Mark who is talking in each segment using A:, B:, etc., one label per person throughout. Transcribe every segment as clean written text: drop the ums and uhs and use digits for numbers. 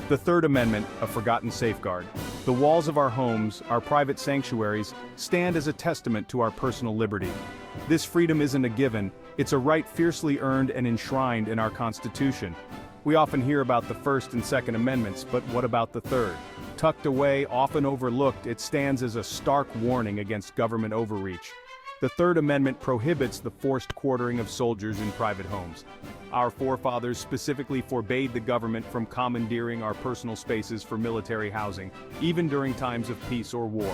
A: The Third Amendment, a forgotten safeguard. The walls of our homes, our private sanctuaries, stand as a testament to our personal liberty. This freedom isn't a given, it's a right fiercely earned and enshrined in our Constitution. We often hear about the First and Second Amendments, but what about the Third? Tucked away, often overlooked, it stands as a stark warning against government overreach. The Third Amendment prohibits the forced quartering of soldiers in private homes. Our forefathers specifically forbade the government from commandeering our personal spaces for military housing, even during times of peace or war.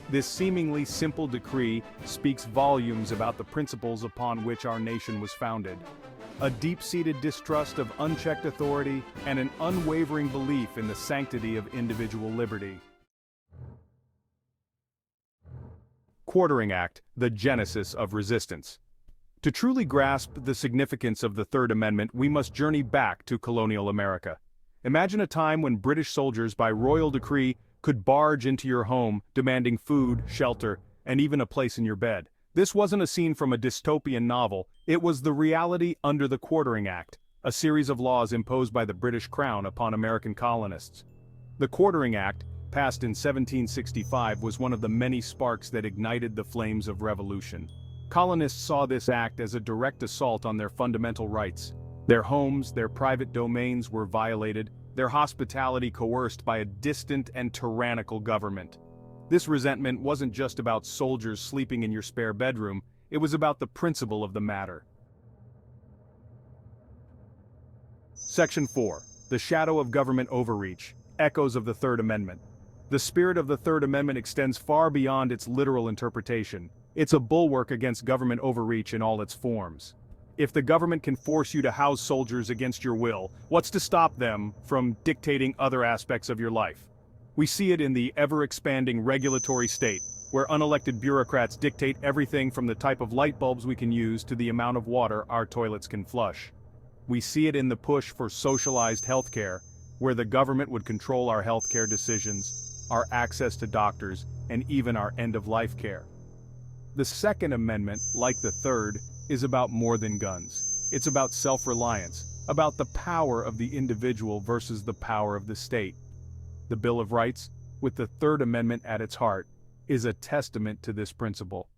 A: This seemingly simple decree speaks volumes about the principles upon which our nation was founded. A deep-seated distrust of unchecked authority and an unwavering belief in the sanctity of individual liberty. Quartering Act, the genesis of resistance. To truly grasp the significance of the Third Amendment, we must journey back to colonial America. Imagine a time when British soldiers, by royal decree, could barge into your home, demanding food, shelter, and even a place in your bed. This wasn't a scene from a dystopian novel, it was the reality under the Quartering Act, a series of laws imposed by the British Crown upon American colonists. The Quartering Act, passed in 1765, was one of the many sparks that ignited the flames of revolution. Colonists saw this act as a direct assault on their fundamental rights. Their homes, their private domains were violated, their hospitality coerced by a distant and tyrannical government. This resentment wasn't just about soldiers sleeping in your spare bedroom, it was about the principle of the matter. Section 4. The Shadow of Government Overreach. Echoes of the Third Amendment. The spirit of the Third Amendment extends far beyond its literal interpretation. It's a bulwark against government overreach in all its forms. If the government can force you to house soldiers against your will, what's to stop them from dictating other aspects of your life? We see it in the ever-expanding regulatory state, where unelected bureaucrats dictate everything from the type of light bulbs we can use to the amount of water our toilets can flush. We see it in the push for socialized healthcare, where the government would control our healthcare decisions, our access to doctors, and even our end-of-life care. The Second Amendment, like the Third, is about more than guns. It's about self-reliance, about the power of the individual versus the power of the state. The Bill of Rights, with the Third Amendment at its heart, is a testament to this principle.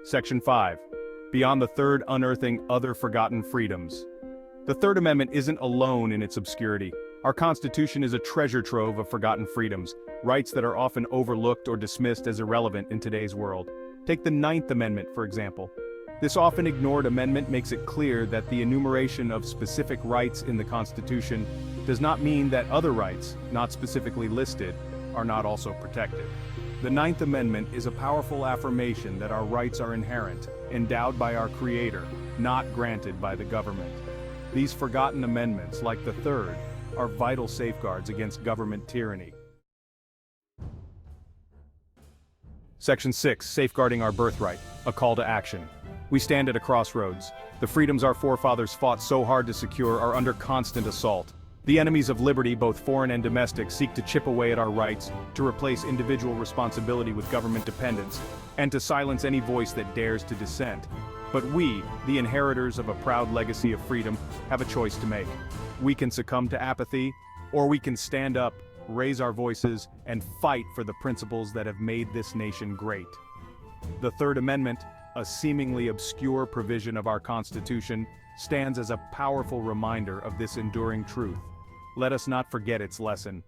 A: Section 5. Beyond the Third, unearthing other forgotten freedoms. The Third Amendment isn't alone in its obscurity. Our Constitution is a treasure trove of forgotten freedoms, rights that are often overlooked or dismissed as irrelevant in today's world. Take the Ninth Amendment, for example. This often ignored amendment makes it clear that the enumeration of specific rights in the Constitution does not mean that other rights, not specifically listed, are not also protected. The Ninth Amendment is a powerful affirmation that our rights are inherent, endowed by our Creator, not granted by the government. These forgotten amendments, like the Third, are vital safeguards against government tyranny. Section 6. Safeguarding our birthright, a call to action. We stand at a crossroads. The freedoms our forefathers fought so hard to secure are under constant assault. The enemies of liberty, both foreign and domestic, seek to chip away at our rights, to replace individual responsibility with government dependence, and to silence any voice that dares to dissent. But we, the inheritors of a proud legacy of freedom, have a choice to make. We can succumb to apathy, or we can stand up, raise our voices, and fight for the principles that have made this nation great. The Third Amendment, a seemingly obscure provision of our Constitution, stands as a powerful reminder of this enduring truth. Let us not forget its lesson.